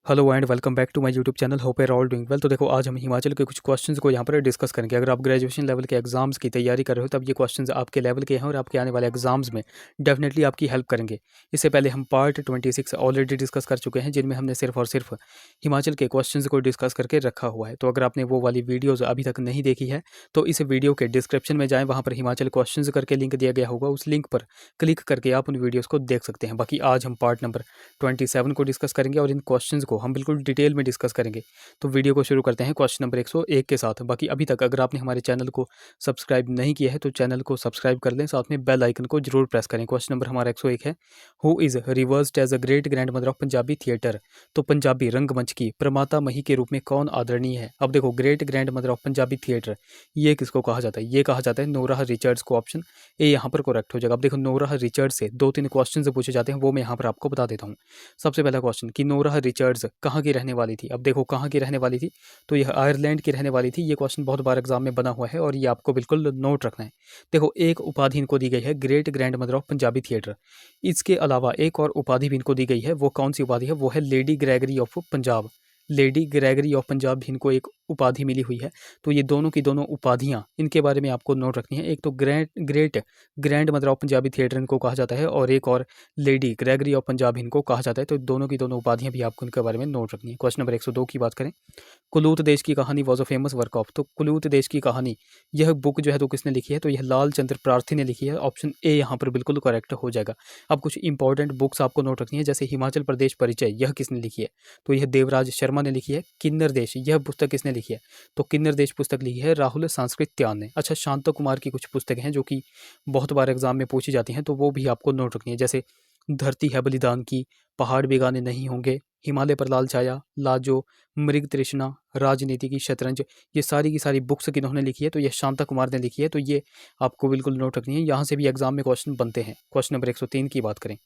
Hello and welcome back to my YouTube channel. Hope are all doing well. तो देखो, आज हम हिमाचल के कुछ क्वेश्चंस को यहाँ पर डिस्कस करेंगे। अगर आप ग्रेजुएशन लेवल के एग्जाम्स की तैयारी कर रहे हो तब ये क्वेश्चंस आपके लेवल के हैं और आपके आने वाले एग्जाम्स में डेफिनेटली आपकी हेल्प करेंगे। इससे पहले हम पार्ट 26 ऑलरेडी डिस्कस कर चुके हैं, जिनमें हमने सिर्फ और सिर्फ हिमाचल के क्वेश्चंस को डिस्कस करके रखा हुआ है। तो अगर आपने वो वाली वीडियोज़ अभी तक नहीं देखी है तो इस वीडियो के डिस्क्रिप्शन में जाएँ, वहाँ पर हिमाचल क्वेश्चंस करके लिंक दिया गया होगा। उस लिंक पर क्लिक करके आप उन वीडियोज़ को देख सकते हैं। बाकी आज हम पार्ट नंबर 27 को डिस्कस करेंगे और इन क्वेश्चंस को हम बिल्कुल डिटेल में डिस्कस करेंगे। तो वीडियो को शुरू करते हैं क्वेश्चन नंबर 101 के साथ। बाकी अभी तक अगर आपने हमारे चैनल को सब्सक्राइब नहीं किया है तो चैनल को सब्सक्राइब कर लें, साथ में बेल आइकन को जरूर प्रेस करें। क्वेश्चन नंबर हमारा 101 है, who is revered as a great grand mother of Punjabi theatre. तो पंजाबी रंगमंच की प्रमाता मही के रूप में कौन आदरणीय है। अब देखो, great grand mother of Punjabi theatre ये किसको कहा जाता है? ये कहा जाता है नोरा रिचर्ड्स को। ऑप्शन ए यहाँ पर करेक्ट हो जाएगा। अब देखो, नोरा रिचर्ड्स से 2-3 क्वेश्चन पूछे जाते हैं, वो मैं यहाँ पर आपको बता देता हूँ। सबसे पहला क्वेश्चन कि नोरा रिचर्ड्स कहाँ की रहने वाली थी। अब देखो, कहाँ की रहने वाली थी, तो यह आयरलैंड की रहने वाली थी। ये क्वेश्चन बहुत बार एग्जाम में बना हुआ है और ये आपको बिल्कुल नोट रखना है। देखो, एक उपाधि इनको दी गई है great grand mother of Punjabi theatre. इसके अलावा एक और उपाधि भी इनको दी गई है। वो कौन सी उपाधि है? वो है lady Gregory of Punjab. Lady Gregory of Punjab भी इनको एक उपाधि मिली हुई है। तो ये दोनों की दोनों उपाधियाँ इनके बारे में आपको नोट रखनी है। एक तो great grand mother of Punjabi theatre इनको कहा जाता है और एक और लेडी ग्रेगरी ऑफ पंजाब इनको कहा जाता है। तो दोनों की दोनों उपाधियाँ भी आपको इनके बारे में नोट रखनी है। क्वेश्चन नंबर 102 की बात करें, कुलूत देश की कहानी was a famous work of. तो कुलूत देश की कहानी यह बुक जो है तो किसने लिखी है? तो यह लाल चंद्र प्रार्थी ने लिखी है। ऑप्शन ए यहाँ पर बिल्कुल करेक्ट हो जाएगा। अब कुछ इंपॉर्टेंट बुक्स आपको नोट रखनी है, जैसे हिमाचल प्रदेश परिचय, यह किसने लिखी है? तो यह देवराज शर्मा ने लिखी है। किन्नर देश, यह पुस्तक किसने लिखी है? तो किन्नर देश पुस्तक लिखी है राहुल सांस्कृत्यान ने। अच्छा, शांता कुमार की कुछ पुस्तकें हैं जो कि बहुत बार एग्जाम में पूछी जाती हैं, तो वो भी आपको नोट रखनी है, जैसे धरती है बलिदान की, पहाड़ बेगाने नहीं होंगे, हिमालय पर लाल छाया, लाजो, मृग तृष्णा, राजनीति की शतरंज। ये सारी की सारी बुक्स किन्होंने लिखी है? तो ये शांता कुमार ने लिखी है। तो ये आपको बिल्कुल नोट रखनी है, यहाँ से भी एग्जाम में क्वेश्चन बनते हैं। क्वेश्चन नंबर 103 की बात करें,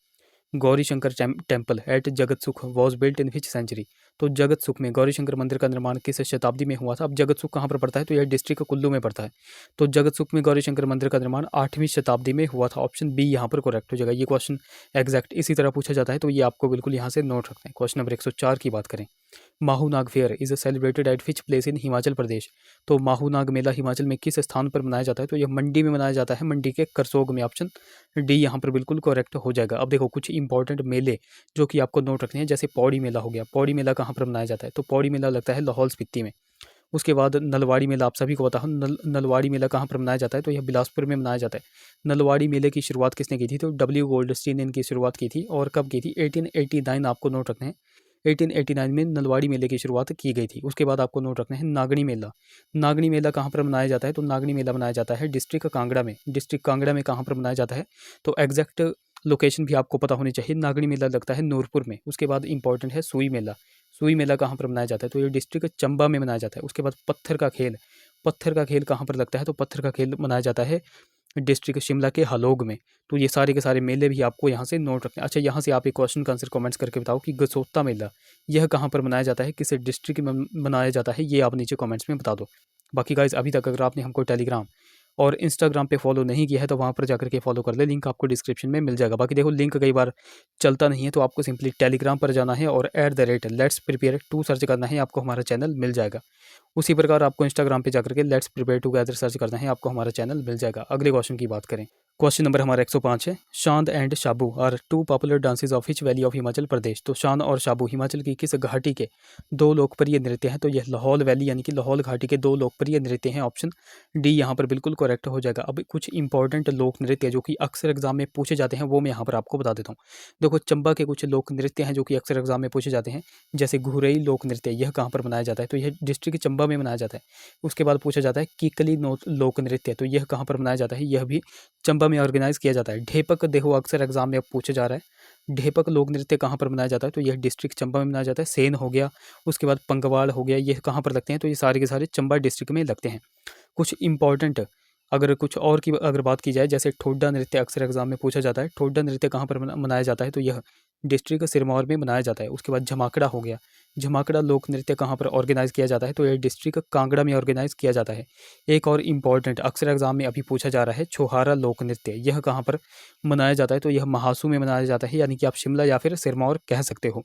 Gauri Shankar temple at Jagat Sukh was built in which century. तो जगत सुख में गौरी शंकर मंदिर का निर्माण किस शताब्दी में हुआ था? अब जगत सुख कहाँ पर पड़ता है? तो यह डिस्ट्रिक्ट कुल्लू में पड़ता है। तो जगत सुख में गौरी शंकर मंदिर का निर्माण 8वीं शताब्दी में हुआ था। ऑप्शन बी यहाँ पर करेक्ट हो जाएगा। ये क्वेश्चन एग्जैक्ट इसी तरह पूछा जाता है, तो ये आपको बिल्कुल यहाँ से नोट रखना है। क्वेश्चन नंबर 104 की बात करें, Mahu Nag fair is celebrated at which place in Himachal Pradesh. तो माहू नाग मेला हिमाचल में किस स्थान पर मनाया जाता है? तो यह मंडी में मनाया जाता है, मंडी के करसोग में। ऑप्शन डी यहाँ पर बिल्कुल करेक्ट हो जाएगा। अब देखो, कुछ इंपॉर्टेंट मेले जो कि आपको नोट रखने हैं, जैसे पौड़ी मेला हो गया। पौड़ी मेला कहाँ पर मनाया जाता है? तो पौड़ी मेला लगता है लाहौल स्पीति में। उसके बाद नलवाड़ी मेला, आप सभी को पता है नलवाड़ी मेला कहाँ पर मनाया जाता है? तो यह बिलासपुर में मनाया जाता है। नलवाड़ी मेले की शुरुआत किसने की थी? तो डब्ल्यू गोल्डस्टीन ने इनकी शुरुआत की थी। और कब की थी? 1889 आपको नोट रखना है। 1889 में नलवाड़ी मेले की शुरुआत की गई थी। उसके बाद आपको नोट रखना है नागणी मेला। नागणी मेला कहाँ पर मनाया जाता है? तो नागणी मेला मनाया जाता है डिस्ट्रिक्ट कांगड़ा में। डिस्ट्रिक्ट कांगड़ा में कहाँ पर मनाया जाता है? तो एग्जैक्ट लोकेशन भी आपको पता होनी चाहिए। नागणी मेला लगता है नूरपुर में। उसके बाद इंपॉर्टेंट है सुई मेला। सुई मेला कहाँ पर मनाया जाता है? तो ये डिस्ट्रिक्ट चंबा में मनाया जाता है। उसके बाद पत्थर का खेल, पत्थर का खेल कहाँ पर लगता है? तो पत्थर का खेल मनाया जाता है डिस्ट्रिक्ट शिमला के हलोग में। तो ये सारे के सारे मेले भी आपको यहाँ से नोट रखने हैं। अच्छा, यहाँ से आप एक क्वेश्चन का आंसर कमेंट्स करके बताओ कि गसोता मेला यह कहाँ पर मनाया जाता है, किस डिस्ट्रिक्ट में मनाया जाता है, ये आप नीचे कमेंट्स में बता दो। बाकी गाइज, अभी तक अगर आपने हमको टेलीग्राम और इंस्टाग्राम पे फॉलो नहीं किया है तो वहाँ पर जाकर के फॉलो कर ले, लिंक आपको डिस्क्रिप्शन में मिल जाएगा। बाकी देखो, लिंक कई बार चलता नहीं है, तो आपको सिंपली टेलीग्राम पर जाना है और @लेट्स प्रिपेयर टू सर्च करना है, आपको हमारा चैनल मिल जाएगा। उसी प्रकार आपको इंस्टाग्राम पे जाकर के लेट्स प्रिपेयर टुगेदर सर्च करना है, आपको हमारा चैनल मिल जाएगा। अगले क्वेश्चन की बात करें, क्वेश्चन नंबर हमारा 105 है, Shand and Shabu are two popular dances of which valley of Himachal Pradesh. तो शान और शाबू हिमाचल की किस घाटी के दो लोकप्रिय नृत्य हैं? तो यह लाहौल वैली यानी कि लाहौल घाटी के दो लोकप्रिय नृत्य हैं। ऑप्शन डी यहाँ पर बिल्कुल करेक्ट हो जाएगा। अब कुछ इंपॉर्टेंट लोक नृत्य जो कि अक्सर एग्जाम में पूछे जाते हैं, वो मैं यहाँ पर आपको बता देता हूँ। देखो, चंबा के कुछ लोक नृत्य हैं जो कि अक्सर एग्जाम में पूछे जाते हैं, जैसे घुरई लोक नृत्य, यह कहाँ पर मनाया जाता है? तो यह डिस्ट्रिक्ट चंबा में मनाया जाता है। उसके बाद पूछा जाता है किकली लोक नृत्य, तो यह कहाँ पर मनाया जाता है? यह भी चंबा में ऑर्गेनाइज किया जाता है। ढेपक, देखो अक्सर एग्जाम में अब पूछा जा रहा है, ढेपक लोक नृत्य कहाँ पर मनाया जाता है? तो यह डिस्ट्रिक्ट चंबा में मनाया जाता है। सेन हो गया, उसके बाद पंगवाल हो गया, ये कहाँ पर लगते हैं? तो ये सारे के सारे चंबा डिस्ट्रिक्ट में लगते हैं। कुछ इंपॉर्टेंट अगर कुछ और की अगर बात की जाए, जैसे ठोडा नृत्य अक्सर एग्जाम में पूछा जाता है। ठोडा नृत्य कहाँ पर मनाया जाता है? तो यह डिस्ट्रिक्ट सिरमौर में मनाया जाता है। उसके बाद झमाकड़ा हो गया, झमाकड़ा लोक नृत्य कहाँ पर ऑर्गेनाइज किया जाता है? तो यह डिस्ट्रिक्ट कांगड़ा में ऑर्गेनाइज किया जाता है। एक और इम्पॉर्टेंट अक्सर एग्जाम में अभी पूछा जा रहा है, छोहारा लोक नृत्य, यह कहाँ पर मनाया जाता है? तो यह महासू में मनाया जाता है, यानी कि आप शिमला या फिर सिरमौर कह सकते हो।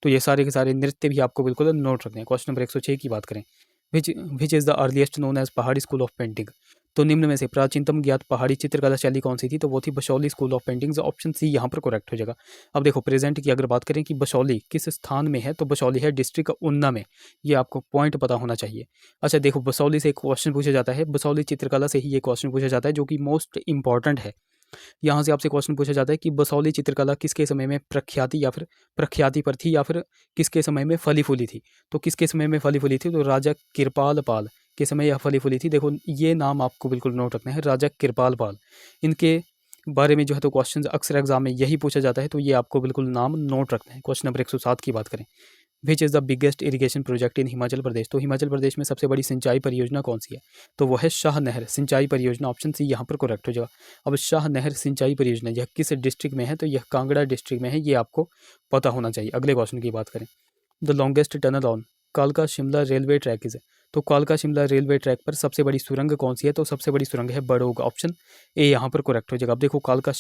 तो ये सारे के सारे नृत्य भी आपको बिल्कुल नोट रखने हैं। क्वेश्चन नंबर 106 की बात करें, which is the earliest known as Pahari school of painting. तो निम्न में से प्राचीनतम ज्ञात पहाड़ी चित्रकला शैली कौन सी थी? तो वो थी Basohli school of paintings. Option C यहाँ पर करेक्ट हो जाएगा। अब देखो प्रेजेंट की अगर बात करें कि बसौली किस स्थान में है, तो बसौली है डिस्ट्रिक्ट उन्ना में। ये आपको पॉइंट पता होना चाहिए। अच्छा देखो, बसौली से एक क्वेश्चन पूछा जाता है, बसौली चित्रकला से ही ये क्वेश्चन पूछा जाता है, जो कि मोस्ट इंपॉर्टेंट है। यहाँ से आपसे क्वेश्चन पूछा जाता है कि बसौली चित्रकला किसके समय में प्रख्याति या फिर प्रख्याति पर थी, या फिर किसके समय में फली फूली थी। तो किसके समय में फली फूली थी? तो राजा कृपाल पाल के समय यह फली फूली थी। देखो ये नाम आपको बिल्कुल नोट रखना है, राजा कृपाल पाल। इनके बारे में जो है तो क्वेश्चन अक्सर एग्जाम में यही पूछा जाता है, तो ये आपको बिल्कुल नाम नोट रखना है। क्वेश्चन नंबर 107 की बात करें, which is the biggest irrigation project in Himachal Pradesh. तो हिमाचल प्रदेश में सबसे बड़ी सिंचाई परियोजना कौन सी है? तो वह है शाह नहर सिंचाई परियोजना। ऑप्शन सी यहाँ पर करेक्ट हो जाएगा। अब शाह नहर सिंचाई परियोजना यह किस डिस्ट्रिक्ट में है? तो यह कांगड़ा डिस्ट्रिक्ट में है, ये आपको पता होना चाहिए। अगले क्वेश्चन की बात करें, द लॉन्गेस्ट टनल ऑन कालका शिमला रेलवे ट्रैक इज। तो कालका शिमला रेलवे ट्रैक पर सबसे बड़ी सुरंग कौन सी है? तो सबसे बड़ी सुरंग है बड़ोग। ऑप्शन ए यहाँ पर करेक्ट हो जाएगा। अब देखो कालका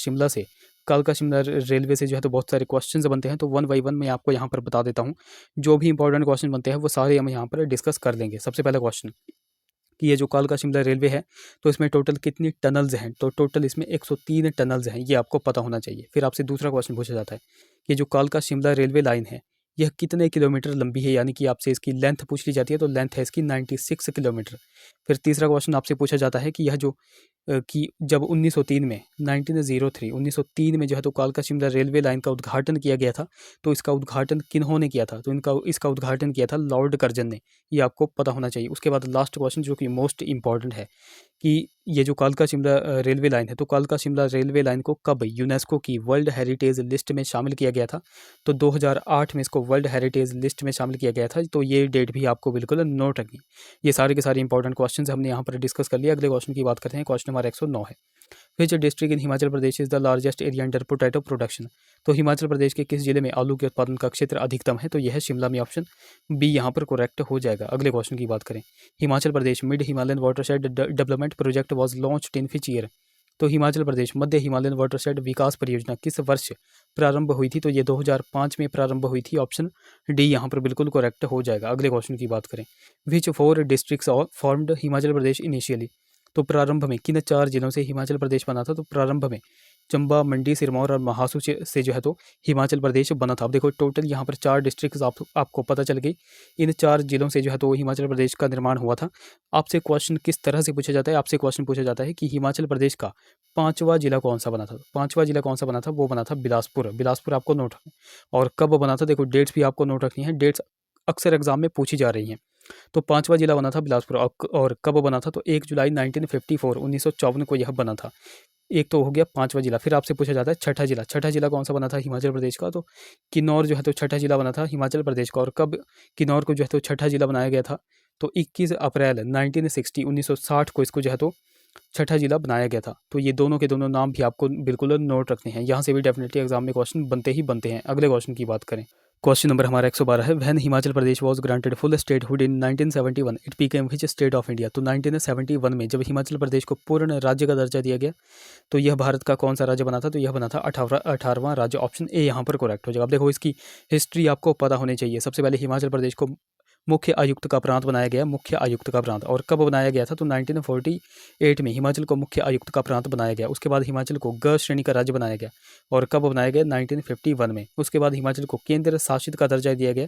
शिमला रेलवे से जो है तो बहुत सारे क्वेश्चंस बनते हैं, तो वन बाई वन मैं आपको यहाँ पर बता देता हूँ। जो भी इंपॉर्टेंट क्वेश्चन बनते हैं वो सारे हम यहाँ पर डिस्कस कर लेंगे। सबसे पहला क्वेश्चन कि ये जो कालका शिमला रेलवे है, तो इसमें टोटल कितनी टनल्स हैं? तो टोटल इसमें 103 टनल्स हैं, ये आपको पता होना चाहिए। फिर आपसे दूसरा क्वेश्चन पूछा जाता है कि जो कालका शिमला रेलवे लाइन है, यह कितने किलोमीटर लंबी है? यानी कि आपसे इसकी लेंथ पूछ ली जाती है, तो लेंथ है इसकी 96 किलोमीटर। फिर तीसरा क्वेश्चन आपसे पूछा जाता है कि यह जो कि जब 1903 में 1903 में जो है तो कालका शिमला रेलवे लाइन का उद्घाटन किया गया था, तो इसका उद्घाटन किन्होंने किया था? तो इसका उद्घाटन किया था लॉर्ड कर्जन ने। ये आपको पता होना चाहिए। उसके बाद लास्ट क्वेश्चन जो कि मोस्ट इंपॉर्टेंट है कि ये जो कालका शिमला रेलवे लाइन है, तो कालका शिमला रेलवे लाइन को कब यूनेस्को की वर्ल्ड हेरिटेज लिस्ट में शामिल किया गया था? तो 2008 में इसको वर्ल्ड हेरिटेज लिस्ट में शामिल किया गया था। तो ये डेट भी आपको बिल्कुल नोट रखनी। ये सारे के सारे इंपॉर्टेंट क्वेश्चन हमने यहाँ पर डिस्कस कर लिया। अगले क्वेश्चन की बात करते हैं। क्वेश्चन नंबर 109 है, which district in Himachal Pradesh is the largest area under potato production. तो हिमाचल प्रदेश के किस जिले में आलू के उत्पादन का क्षेत्र अधिकतम है? तो यह है शिमला में। ऑप्शन बी यहाँ पर करेक्ट हो जाएगा। अगले क्वेश्चन की बात करें, Himachal Pradesh mid Himalayan watershed development project was launched in which year. तो हिमाचल प्रदेश मध्य हिमालयन वाटरशेड विकास परियोजना किस वर्ष प्रारंभ हुई थी? तो ये 2005 में प्रारंभ हुई थी। ऑप्शन डी यहाँ पर बिल्कुल करेक्ट हो जाएगा। अगले क्वेश्चन की बात करें, विच 4 districts formed Himachal Pradesh initially. तो प्रारंभ में किन 4 जिलों से हिमाचल प्रदेश बना था? तो प्रारंभ में चंबा, मंडी, सिरमौर और महासू से जो है तो हिमाचल प्रदेश बना था। अब देखो टोटल यहाँ पर 4 डिस्ट्रिक्ट्स आपको पता चल गई। इन 4 जिलों से जो है तो हिमाचल प्रदेश का निर्माण हुआ था। आपसे क्वेश्चन किस तरह से पूछा जाता है? आपसे क्वेश्चन पूछा जाता है कि हिमाचल प्रदेश का 5वां जिला कौन सा बना था? 5वां जिला कौन सा बना था? वो बना था बिलासपुर। बिलासपुर आपको नोट रखना है। और कब बना था? देखो डेट्स भी आपको नोट रखनी है। डेट्स अक्सर एग्जाम में पूछी जा रही हैं। तो 5वां जिला बना था बिलासपुर। और कब बना था? तो 1 जुलाई 1954 1954 को यह बना था। एक तो हो गया 5वां जिला। फिर आपसे पूछा जाता है छठा जिला। छठा जिला कौन सा बना था हिमाचल प्रदेश का? तो किन्नौर जो है तो छठा जिला बना था हिमाचल प्रदेश का। और कब किन्नौर को जो है तो छठा जिला बनाया गया था? तो 21 अप्रैल 1960 को इसको जो है तो छठा जिला बनाया गया था। तो ये दोनों के दोनों नाम भी आपको बिल्कुल नोट रखने हैं। यहाँ से भी डेफिनेटली एग्जाम में क्वेश्चन बनते ही बनते हैं। अगले क्वेश्चन की बात करें, क्वेश्चन नंबर हमारा 112 है, when Himachal Pradesh was granted full statehood in 1971 it became which state of India. तो 1971 में जब हिमाचल प्रदेश को पूर्ण राज्य का दर्जा दिया गया, तो यह भारत का कौन सा राज्य बना था? तो यह बना था 18वां राज्य। ऑप्शन ए यहाँ पर करेक्ट हो जाएगा। अब देखो इसकी हिस्ट्री आपको पता होनी चाहिए। सबसे पहले हिमाचल प्रदेश को मुख्य आयुक्त का प्रांत बनाया गया, मुख्य आयुक्त का प्रांत। और कब बनाया गया था? तो 1948 में हिमाचल को मुख्य आयुक्त का प्रांत बनाया गया। उसके बाद हिमाचल को ग श्रेणी का राज्य बनाया गया। और कब बनाया गया? 1951 में। उसके बाद हिमाचल को केंद्र शासित का दर्जा दिया गया,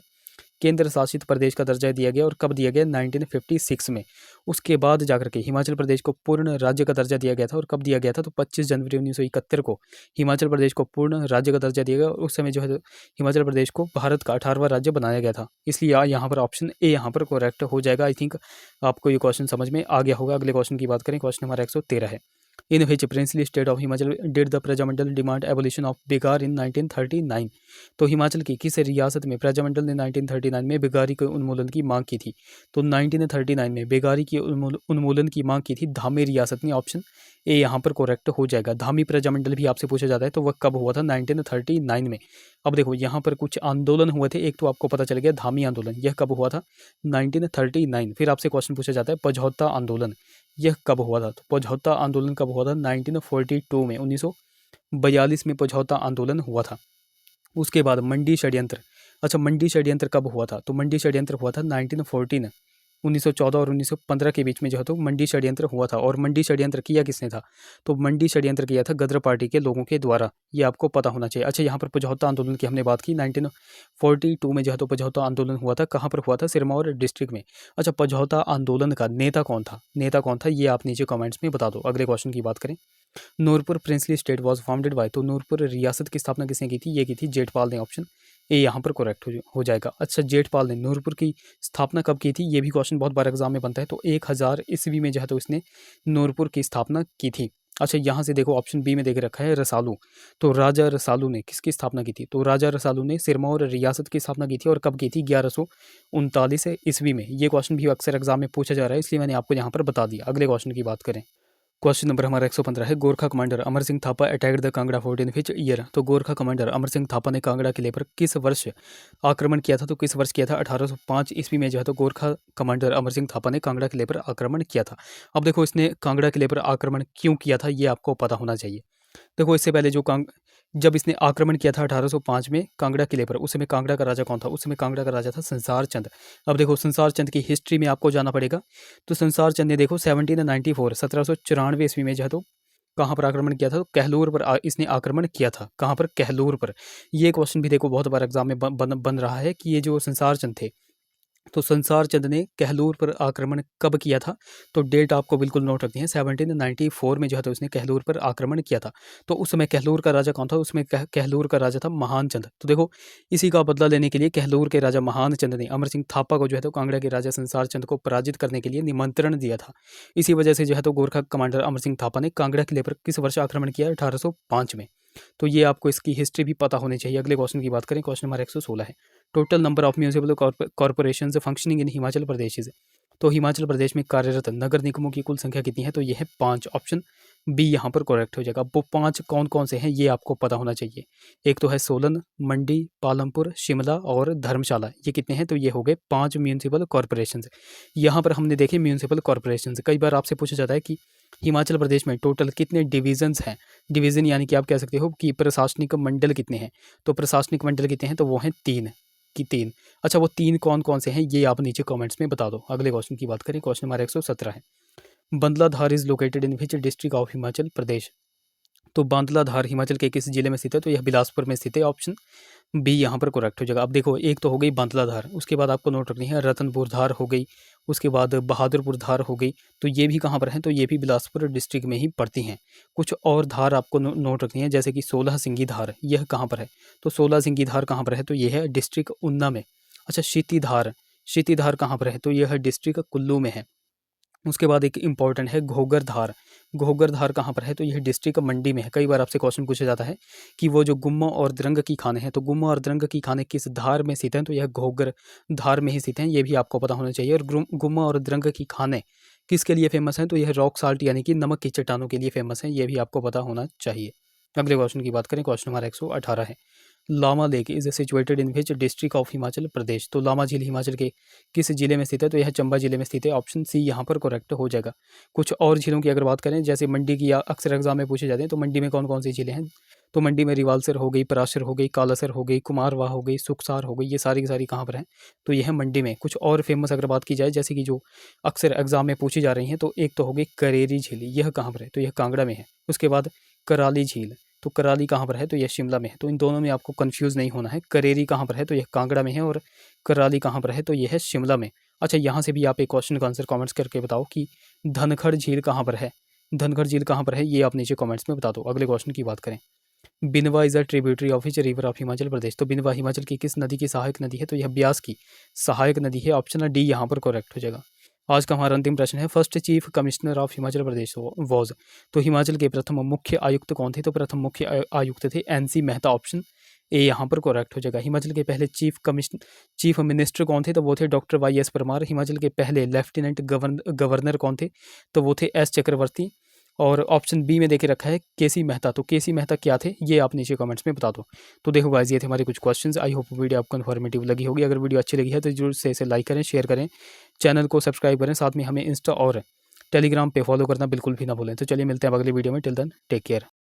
केंद्र शासित प्रदेश का दर्जा दिया गया। और कब दिया गया? 1956 में। उसके बाद जाकर के हिमाचल प्रदेश को पूर्ण राज्य का दर्जा दिया गया था। और कब दिया गया था? तो 25 जनवरी 1971 को हिमाचल प्रदेश को पूर्ण राज्य का दर्जा दिया गया। उस समय जो है हिमाचल प्रदेश को भारत का 18वां राज्य बनाया गया था। इसलिए यहाँ पर ऑप्शन ए यहाँ पर करेक्ट हो जाएगा। आई थिंक आपको ये क्वेश्चन समझ में आ गया होगा। अगले क्वेश्चन की बात करें, क्वेश्चन हमारा 113 है, in which princely state of Himachal did the Prajamandal demand abolition of begar in 1939। तो हिमाचल की किस रियासत में प्रजामंडल ने 1939 में बेगारी के उन्मूलन की मांग की थी? तो 1939 में बेगारी के उन्मूलन की मांग की थी धामी रियासत ने। ऑप्शन ए यहाँ पर करेक्ट हो जाएगा। धामी प्रजामंडल भी आपसे पूछा जाता है, तो वह कब हुआ था? 1939 में। अब देखो यहाँ पर कुछ आंदोलन हुए थे। एक तो आपको पता चल गया धामी आंदोलन, यह कब हुआ था? 1939। फिर आपसे क्वेश्चन पूछा जाता है पझौता आंदोलन, यह कब हुआ था? तो पझौता आंदोलन कब हुआ था? 1942 में। 1942 में पझौता आंदोलन हुआ था। उसके बाद मंडी षड्यंत्र, अच्छा, मंडी षड्यंत्र कब हुआ था? तो मंडी षड्यंत्र हुआ था 1914, 1914 और 1915 के बीच में जो है तो मंडी षड्यंत्र हुआ था। और मंडी षड्यंत्र किया किसने था? तो मंडी षड्यंत्र किया था गदर पार्टी के लोगों के द्वारा, ये आपको पता होना चाहिए। अच्छा, यहाँ पर पझौता आंदोलन की हमने बात की, 1942 में जो है तो पझौता आंदोलन हुआ था। कहाँ पर हुआ था? सिरमौर डिस्ट्रिक्ट में। अच्छा, पझौता आंदोलन का नेता कौन था? नेता कौन था ये आप नीचे कमेंट्स में बता दो। अगले क्वेश्चन की बात करें, Nurpur princely state was founded by, तो नूरपुर रियासत की स्थापना किसने की थी? ये की थी जेठपाल ने। ऑप्शन ए यहाँ पर करेक्ट हो जाएगा। अच्छा, जेठपाल ने नूरपुर की स्थापना कब की थी? ये भी क्वेश्चन बहुत बार एग्जाम में बनता है। तो 1000 ईस्वी में जो है तो इसने नूरपुर की स्थापना की थी। अच्छा, यहाँ से देखो ऑप्शन बी में देख रखा है रसालू, तो राजा रसालू ने किसकी स्थापना की थी? तो राजा रसालू ने सिरमौर रियासत की स्थापना की थी। और कब की थी? 1139 ईस्वी में। ये क्वेश्चन भी अक्सर एग्जाम में पूछा जा रहा है, इसलिए मैंने आपको यहाँ पर बता दिया। अगले क्वेश्चन की बात करें, क्वेश्चन नंबर हमारा 115 है, Gorkha commander Amar Singh Thapa attacked the Kangra fort in which year? तो गोरखा कमांडर अमर सिंह थापा ने कांगड़ा किले पर किस वर्ष आक्रमण किया था? तो किस वर्ष किया था? 1805 ईस्वी में जो है तो गोरखा कमांडर अमर सिंह थापा ने कांगड़ा किले पर आक्रमण किया था। अब देखो इसने कांगड़ा किले पर आक्रमण क्यों किया था ये आपको पता होना चाहिए। देखो इससे पहले जब इसने आक्रमण किया था 1805 में कांगड़ा किले पर, उस समय कांगड़ा का राजा कौन था? उस समय कांगड़ा का राजा था संसार चंद। अब देखो संसार चंद की हिस्ट्री में आपको जाना पड़ेगा। तो संसार चंद ने देखो 1794 ईस्वी में जो है तो कहाँ पर आक्रमण किया था? तो कहलूर पर इसने आक्रमण किया था। कहाँ पर? कहलूर पर। ये क्वेश्चन भी देखो बहुत बार एग्जाम में बन रहा है कि ये जो संसार चंद थे, तो संसार चंद ने कहलूर पर आक्रमण कब किया था? तो डेट आपको बिल्कुल नोट रखनी है, 1794 में जो है तो उसने कहलूर पर आक्रमण किया था। तो उस समय कहलूर का राजा कौन था? उसमें कहलूर का राजा था महान चंद। तो देखो इसी का बदला लेने के लिए कहलूर के राजा महान चंद ने अमर सिंह थापा को जो है तो कांगड़ा के राजा संसार चंद को पराजित करने के लिए निमंत्रण दिया था। इसी वजह से जो है तो गोरखा कमांडर अमर सिंह थापा ने कांगड़ा किले पर किस वर्ष आक्रमण किया? 1805 में। तो ये आपको इसकी हिस्ट्री भी पता होनी चाहिए। अगले क्वेश्चन की बात करें, क्वेश्चन नंबर 116 है, total number of municipal corporations functioning in Himachal Pradesh is? तो हिमाचल प्रदेश में कार्यरत नगर निगमों की कुल संख्या कितनी है? तो ये है 5। ऑप्शन बी यहाँ पर करेक्ट हो जाएगा। वो 5 कौन कौन से हैं ये आपको पता होना चाहिए। एक तो है सोलन, मंडी, पालमपुर, शिमला और धर्मशाला। ये कितने हैं? तो ये हो गए 5 म्यूनिसिपल कॉर्पोरेशंस। यहाँ पर हमने देखे म्यूनिसिपल कॉर्पोरेशंस, कई बार आपसे पूछा जाता है कि हिमाचल प्रदेश में टोटल कितने डिविजन्स हैं। डिवीजन यानी कि आप कह सकते हो कि प्रशासनिक मंडल कितने हैं। तो प्रशासनिक मंडल कितने हैं? तो वो हैं 3। अच्छा, वो 3 कौन कौन से हैं ये आप नीचे कमेंट्स में बता दो। अगले क्वेश्चन की बात करें, क्वेश्चन नंबर 117 है, Bandladhar is located in which district of Himachal Pradesh? तो बांदलाधार हिमाचल के किस जिले में स्थित है? तो यह बिलासपुर में स्थित है। ऑप्शन बी यहाँ पर करेक्ट हो जाएगा। अब देखो एक तो हो गई बांदलाधार, उसके बाद आपको नोट रखनी है रतनपुर धार हो गई, उसके बाद बहादुरपुर धार हो गई। तो ये भी कहाँ पर हैं? तो ये भी बिलासपुर डिस्ट्रिक्ट में ही पड़ती हैं। कुछ और धार आपको नोट रखनी है, जैसे कि 16 सिंगी धार, यह कहाँ पर है? तो 16 सिंगी धार कहाँ पर है? तो ये है डिस्ट्रिक्ट ऊना में। अच्छा, क्षिति धार कहाँ पर है? तो यह है डिस्ट्रिक्ट कुल्लू में है। उसके बाद एक इंपॉर्टेंट है घोगर धार कहाँ पर है? तो यह डिस्ट्रिक्ट मंडी में है। कई बार आपसे क्वेश्चन पूछा जाता है कि वो जो गुम्मा और द्रंग की खाने हैं, तो गुम्मा और द्रंग की खाने किस धार में स्थित हैं? तो यह घोगर धार में ही स्थित हैं। ये भी आपको पता होना चाहिए। और गुम्मा और द्रंग की खाने किसके लिए फेमस हैं? तो यह रॉक साल्ट यानी कि नमक की चट्टानों के लिए फेमस हैं। ये भी आपको पता होना चाहिए। अगले क्वेश्चन की बात करें, क्वेश्चन नंबर 118 है, Lama lake is situated in which district of Himachal Pradesh? तो लामा झील हिमाचल के किस जिले में स्थित है? तो यह चंबा जिले में स्थित है। ऑप्शन सी यहाँ पर करेक्ट हो जाएगा। कुछ और झीलों की अगर बात करें, जैसे मंडी की अक्सर एग्जाम में पूछे जाते हैं, तो मंडी में कौन कौन सी झीलें हैं? तो मंडी में रिवालसर हो गई, पराशर हो गई, कालासर हो गई, कुमारवाह हो गई, सुखसार हो गई। ये सारी की सारी कहाँ पर हैं? तो यह है मंडी में। कुछ और फेमस अगर बात की जाए, जैसे कि जो अक्सर एग्जाम में पूछी जा रही हैं, तो एक तो हो गई करेरी झील, यह कहाँ पर है? तो यह कांगड़ा में है। उसके बाद कराली झील, तो कराली कहाँ पर है? तो यह शिमला में है। तो इन दोनों में आपको कंफ्यूज नहीं होना है। करेरी कहाँ पर है? तो यह कांगड़ा में है। और कराली कहाँ पर है? तो यह है शिमला में। अच्छा, यहाँ से भी आप एक क्वेश्चन का आंसर कमेंट्स करके बताओ कि धनखड़ झील कहाँ पर है? धनखड़ झील कहाँ पर है ये आप नीचे कमेंट्स में बता दो। अगले क्वेश्चन की बात करें, Binwa is a tributary of which river of Himachal Pradesh? तो बिनवा हिमाचल की किस नदी की सहायक नदी है? तो यह ब्यास की सहायक नदी है। ऑप्शन डी यहाँ पर करेक्ट हो जाएगा। आज का हमारा अंतिम प्रश्न है, first chief commissioner of Himachal Pradesh was? तो हिमाचल के प्रथम मुख्य आयुक्त कौन थे? तो प्रथम मुख्य आयुक्त थे NC मेहता। ऑप्शन ए यहाँ पर करेक्ट हो जाएगा। हिमाचल के पहले चीफ मिनिस्टर कौन थे? तो वो थे डॉक्टर YS परमार। हिमाचल के पहले लेफ्टिनेंट गवर्नर कौन थे? तो वो थे S चक्रवर्ती। और ऑप्शन बी में देखे रखा है KC मेहता। तो KC मेहता क्या थे ये आप नीचे कमेंट्स में बता दो। तो देखो गाइस, ये थे हमारे कुछ क्वेश्चंस। आई होप वीडियो आपको इन्फॉर्मेटिव लगी होगी। अगर वीडियो अच्छी लगी है तो जरूर से इसे लाइक करें, शेयर करें, चैनल को सब्सक्राइब करें, साथ में हमें इंस्टा और टेलीग्राम पे फॉलो करना बिल्कुल भी ना भूलें। तो चलिए मिलते हैं अगली वीडियो में। Till then take care.